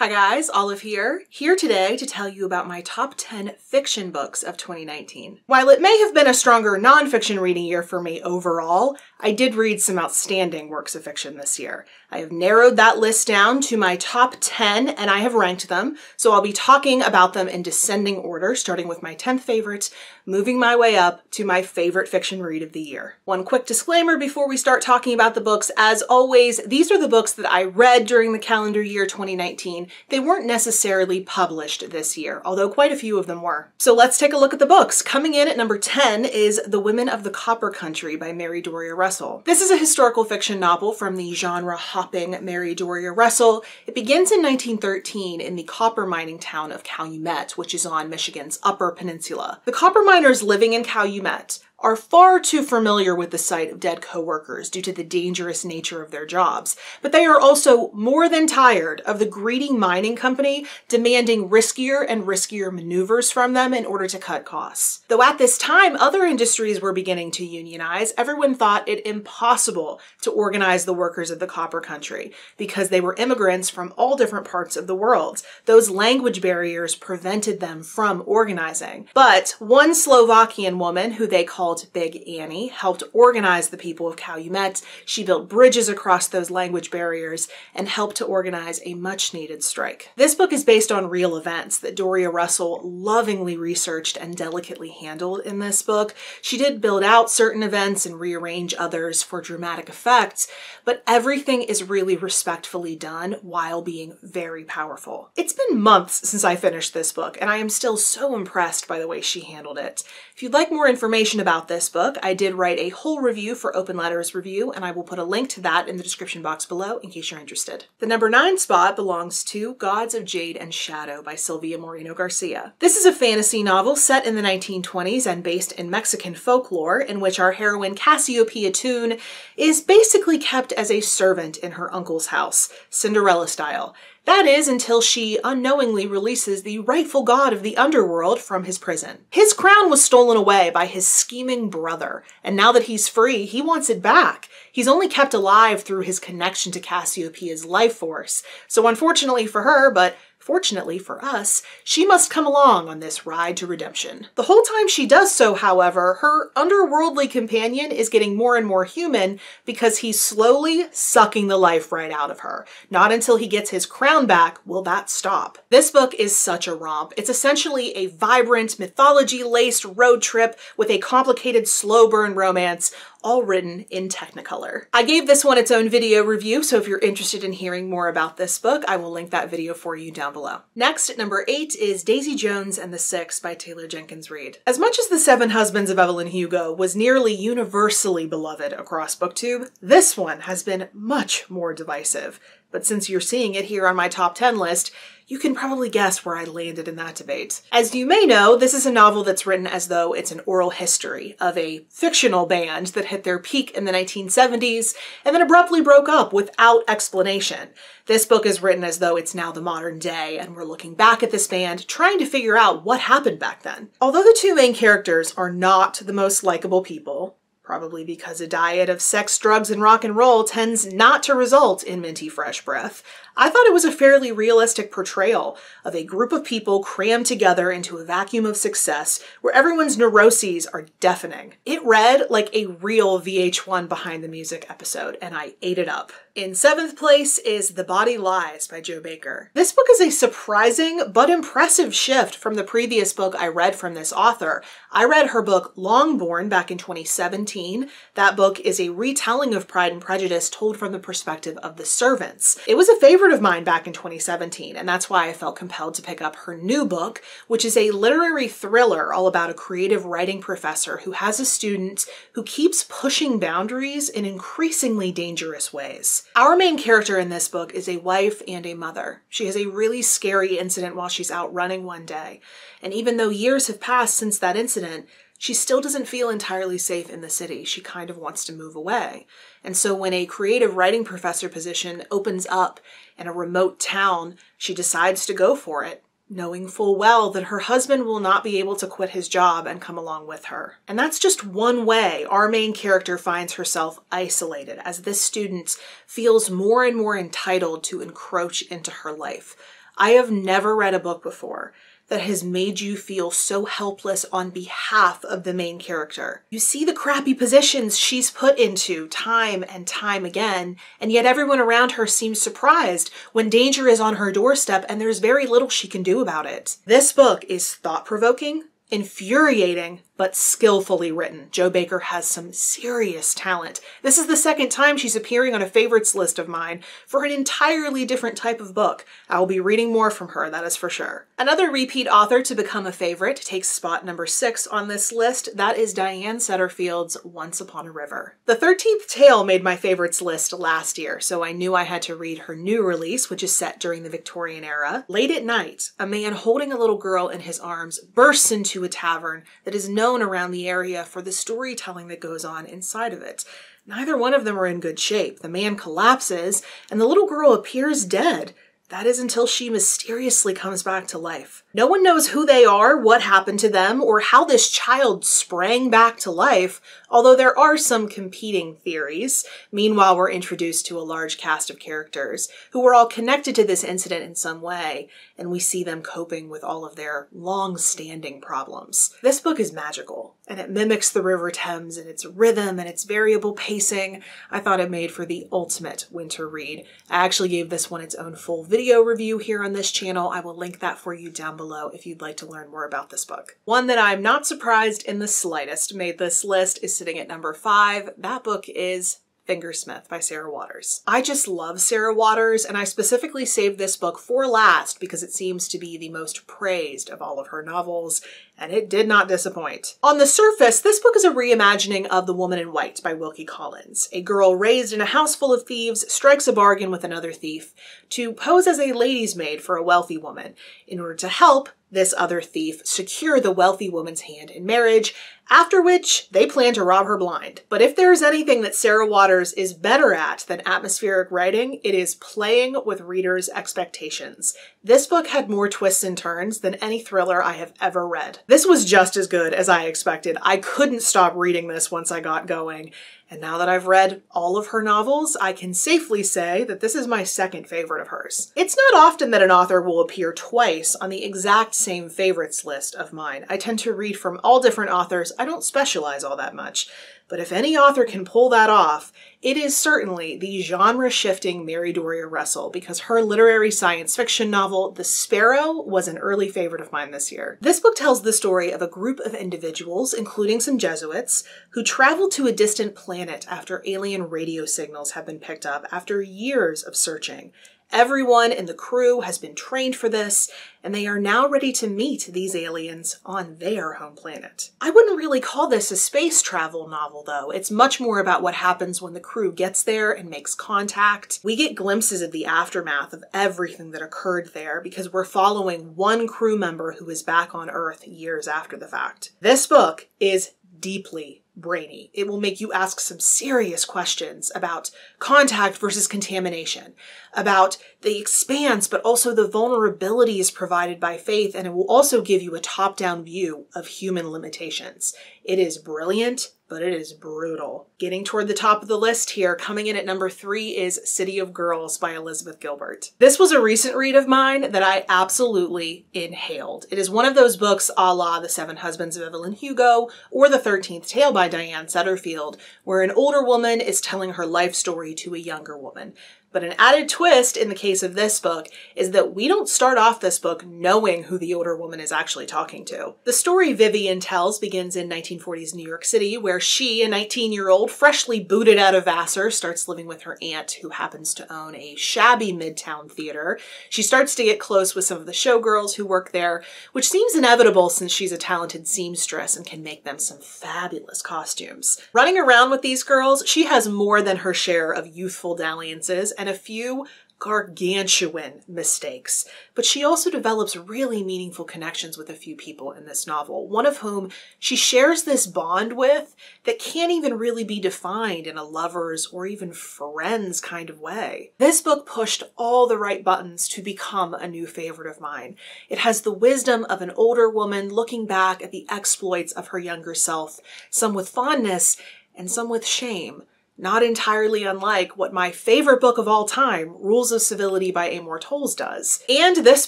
Hi guys, Olive here today to tell you about my top 10 fiction books of 2019. While it may have been a stronger nonfiction reading year for me overall, I did read some outstanding works of fiction this year. I have narrowed that list down to my top 10 and I have ranked them, so I'll be talking about them in descending order, starting with my 10th favorites, moving my way up to my favorite fiction read of the year. One quick disclaimer before we start talking about the books: as always, these are the books that I read during the calendar year 2019. They weren't necessarily published this year, although quite a few of them were. So let's take a look at the books. Coming in at number 10 is The Women of the Copper Country by Mary Doria Russell. This is a historical fiction novel from the genre-hopping Mary Doria Russell. It begins in 1913 in the copper mining town of Calumet, which is on Michigan's Upper Peninsula. The copper miners living in Calumet are far too familiar with the sight of dead co-workers due to the dangerous nature of their jobs, but they are also more than tired of the greedy mining company demanding riskier and riskier maneuvers from them in order to cut costs. Though at this time other industries were beginning to unionize, everyone thought it impossible to organize the workers of the copper country because they were immigrants from all different parts of the world. Those language barriers prevented them from organizing. But one Slovakian woman, who they called Big Annie, helped organize the people of Calumet. She built bridges across those language barriers and helped to organize a much-needed strike. This book is based on real events that Doria Russell lovingly researched and delicately handled in this book. She did build out certain events and rearrange others for dramatic effects, but everything is really respectfully done while being very powerful. It's been months since I finished this book, and I am still so impressed by the way she handled it. If you'd like more information about this book, I did write a whole review for Open Letters Review, and I will put a link to that in the description box below in case you're interested. The number 9 spot belongs to Gods of Jade and Shadow by Silvia Moreno Garcia. This is a fantasy novel set in the 1920s and based in Mexican folklore, in which our heroine Cassiopeia Toon is basically kept as a servant in her uncle's house, Cinderella style. That is, until she unknowingly releases the rightful god of the underworld from his prison. His crown was stolen away by his scheming brother, and now that he's free, he wants it back. He's only kept alive through his connection to Cassiopeia's life force. So unfortunately for her, but fortunately for us, she must come along on this ride to redemption. The whole time she does so, however, her underworldly companion is getting more and more human because he's slowly sucking the life right out of her. Not until he gets his crown back will that stop. This book is such a romp. It's essentially a vibrant, mythology-laced road trip with a complicated slow burn romance, all written in Technicolor. I gave this one its own video review, so if you're interested in hearing more about this book, I will link that video for you down below. Next, at number 8 is Daisy Jones and the Six by Taylor Jenkins Reid. As much as The Seven Husbands of Evelyn Hugo was nearly universally beloved across BookTube, this one has been much more divisive. But since you're seeing it here on my top 10 list, you can probably guess where I landed in that debate. As you may know, this is a novel that's written as though it's an oral history of a fictional band that hit their peak in the 1970s and then abruptly broke up without explanation. This book is written as though it's now the modern day, and we're looking back at this band, trying to figure out what happened back then. Although the two main characters are not the most likable people, probably because a diet of sex, drugs, and rock and roll tends not to result in minty fresh breath, I thought it was a fairly realistic portrayal of a group of people crammed together into a vacuum of success where everyone's neuroses are deafening. It read like a real VH1 Behind the Music episode, and I ate it up. In 7th place is The Body Lies by Jo Baker. This book is a surprising but impressive shift from the previous book I read from this author. I read her book Longborn back in 2017. That book is a retelling of Pride and Prejudice told from the perspective of the servants. It was a favorite of mine back in 2017, and that's why I felt compelled to pick up her new book, which is a literary thriller all about a creative writing professor who has a student who keeps pushing boundaries in increasingly dangerous ways. Our main character in this book is a wife and a mother. She has a really scary incident while she's out running one day, and even though years have passed since that incident, she still doesn't feel entirely safe in the city. She kind of wants to move away. And so when a creative writing professor position opens up in a remote town, she decides to go for it, knowing full well that her husband will not be able to quit his job and come along with her. And that's just one way our main character finds herself isolated, as this student feels more and more entitled to encroach into her life. I have never read a book before that has made you feel so helpless on behalf of the main character. You see the crappy positions she's put into time and time again, and yet everyone around her seems surprised when danger is on her doorstep and there's very little she can do about it. This book is thought-provoking, infuriating, but skillfully written. Jo Baker has some serious talent. This is the second time she's appearing on a favorites list of mine for an entirely different type of book. I will be reading more from her, that is for sure. Another repeat author to become a favorite takes spot number 6 on this list. That is Diane Setterfield's Once Upon a River. The 13th Tale made my favorites list last year, so I knew I had to read her new release, which is set during the Victorian era. Late at night, a man holding a little girl in his arms bursts into a tavern that is known around the area for the storytelling that goes on inside of it. Neither one of them are in good shape. The man collapses and the little girl appears dead. That is until she mysteriously comes back to life. No one knows who they are, what happened to them, or how this child sprang back to life, although there are some competing theories. Meanwhile, we're introduced to a large cast of characters who are all connected to this incident in some way, and we see them coping with all of their long-standing problems. This book is magical, and it mimics the River Thames in its rhythm and its variable pacing. I thought it made for the ultimate winter read. I actually gave this one its own full video review here on this channel. I will link that for you down below if you'd like to learn more about this book. One that I'm not surprised in the slightest made this list is sitting at number 5. That book is Fingersmith by Sarah Waters. I just love Sarah Waters, and I specifically saved this book for last because it seems to be the most praised of all of her novels, and it did not disappoint. On the surface, this book is a reimagining of The Woman in White by Wilkie Collins. A girl raised in a house full of thieves strikes a bargain with another thief to pose as a lady's maid for a wealthy woman in order to help this other thief secure the wealthy woman's hand in marriage, after which they plan to rob her blind. But if there's anything that Sarah Waters is better at than atmospheric writing, it is playing with readers' expectations. This book had more twists and turns than any thriller I have ever read. This was just as good as I expected. I couldn't stop reading this once I got going. And now that I've read all of her novels, I can safely say that this is my second favorite of hers. It's not often that an author will appear twice on the exact same favorites list of mine. I tend to read from all different authors. I don't specialize all that much. But if any author can pull that off, it is certainly the genre-shifting Mary Doria Russell, because her literary science fiction novel, The Sparrow, was an early favorite of mine this year. This book tells the story of a group of individuals, including some Jesuits, who travel to a distant planet after alien radio signals have been picked up after years of searching. Everyone in the crew has been trained for this, and they are now ready to meet these aliens on their home planet. I wouldn't really call this a space travel novel, though. It's much more about what happens when the crew gets there and makes contact. We get glimpses of the aftermath of everything that occurred there because we're following one crew member who is back on Earth years after the fact. This book is deeply brainy. It will make you ask some serious questions about contact versus contamination, about the expanse, but also the vulnerabilities provided by faith, and it will also give you a top-down view of human limitations. It is brilliant, but it is brutal. Getting toward the top of the list here, coming in at number 3 is City of Girls by Elizabeth Gilbert. This was a recent read of mine that I absolutely inhaled. It is one of those books a la The Seven Husbands of Evelyn Hugo or The 13th Tale by Diane Setterfield, where an older woman is telling her life story to a younger woman. But an added twist in the case of this book is that we don't start off this book knowing who the older woman is actually talking to. The story Vivian tells begins in 1940s New York City, where she, a 19-year-old, freshly booted out of Vassar, starts living with her aunt, who happens to own a shabby midtown theater. She starts to get close with some of the showgirls who work there, which seems inevitable since she's a talented seamstress and can make them some fabulous costumes. Running around with these girls, she has more than her share of youthful dalliances and a few gargantuan mistakes. But she also develops really meaningful connections with a few people in this novel, one of whom she shares this bond with that can't even really be defined in a lover's or even friend's kind of way. This book pushed all the right buttons to become a new favorite of mine. It has the wisdom of an older woman looking back at the exploits of her younger self, some with fondness and some with shame, not entirely unlike what my favorite book of all time, Rules of Civility by Amor Towles, does. And this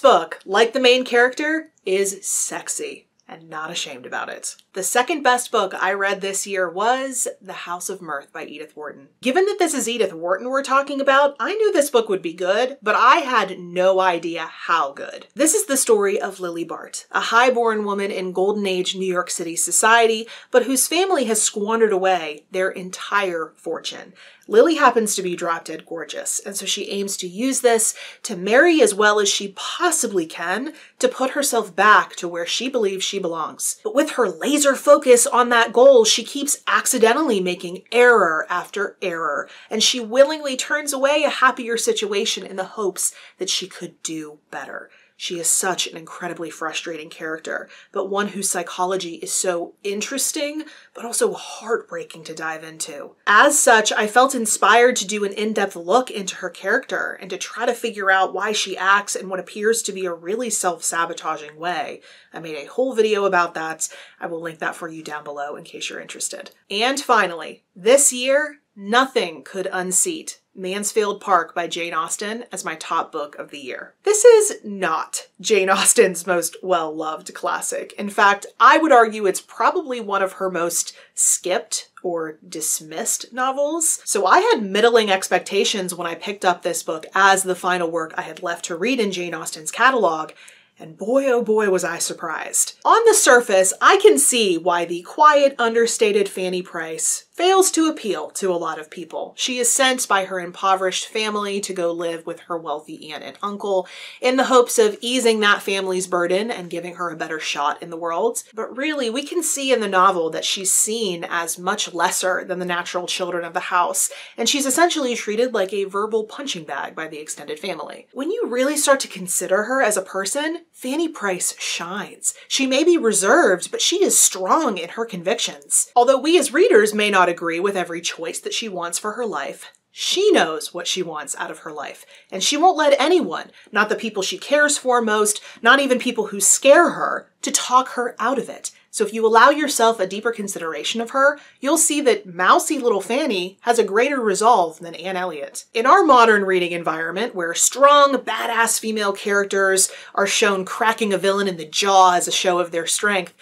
book, like the main character, is sexy. And not ashamed about it. The second best book I read this year was The House of Mirth by Edith Wharton. Given that this is Edith Wharton we're talking about, I knew this book would be good, but I had no idea how good. This is the story of Lily Bart, a highborn woman in Golden Age New York City society, but whose family has squandered away their entire fortune. Lily happens to be drop-dead gorgeous, and so she aims to use this to marry as well as she possibly can to put herself back to where she believes she belongs. But with her laser focus on that goal, she keeps accidentally making error after error, and she willingly turns away a happier situation in the hopes that she could do better. She is such an incredibly frustrating character, but one whose psychology is so interesting, but also heartbreaking to dive into. As such, I felt inspired to do an in-depth look into her character and to try to figure out why she acts in what appears to be a really self-sabotaging way. I made a whole video about that. I will link that for you down below in case you're interested. And finally, this year, nothing could unseat Mansfield Park by Jane Austen as my top book of the year. This is not Jane Austen's most well-loved classic. In fact, I would argue it's probably one of her most skipped or dismissed novels. So I had middling expectations when I picked up this book as the final work I had left to read in Jane Austen's catalog. And boy, oh boy, was I surprised. On the surface, I can see why the quiet, understated Fanny Price fails to appeal to a lot of people. She is sent by her impoverished family to go live with her wealthy aunt and uncle in the hopes of easing that family's burden and giving her a better shot in the world. But really, we can see in the novel that she's seen as much lesser than the natural children of the house, and she's essentially treated like a verbal punching bag by the extended family. When you really start to consider her as a person, Fanny Price shines. She may be reserved, but she is strong in her convictions. Although we as readers may not agree with every choice that she wants for her life, she knows what she wants out of her life, and she won't let anyone, not the people she cares for most, not even people who scare her, to talk her out of it. So if you allow yourself a deeper consideration of her, you'll see that mousy little Fanny has a greater resolve than Anne Elliot. In our modern reading environment, where strong, badass female characters are shown cracking a villain in the jaw as a show of their strength,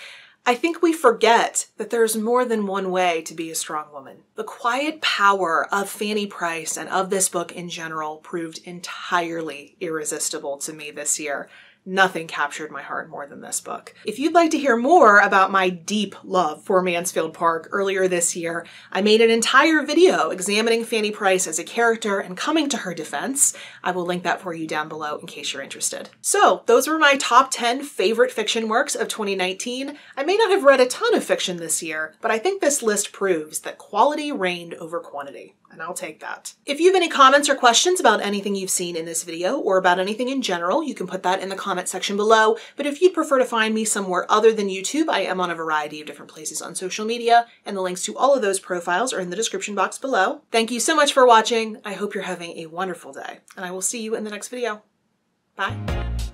I think we forget that there's more than one way to be a strong woman. The quiet power of Fanny Price and of this book in general proved entirely irresistible to me this year. Nothing captured my heart more than this book. If you'd like to hear more about my deep love for Mansfield Park, earlier this year, I made an entire video examining Fanny Price as a character and coming to her defense. I will link that for you down below in case you're interested. So those were my top 10 favorite fiction works of 2019. I may not have read a ton of fiction this year, but I think this list proves that quality reigned over quantity. And I'll take that. If you have any comments or questions about anything you've seen in this video or about anything in general, you can put that in the comment section below. But if you'd prefer to find me somewhere other than YouTube, I am on a variety of different places on social media, and the links to all of those profiles are in the description box below. Thank you so much for watching. I hope you're having a wonderful day, and I will see you in the next video. Bye.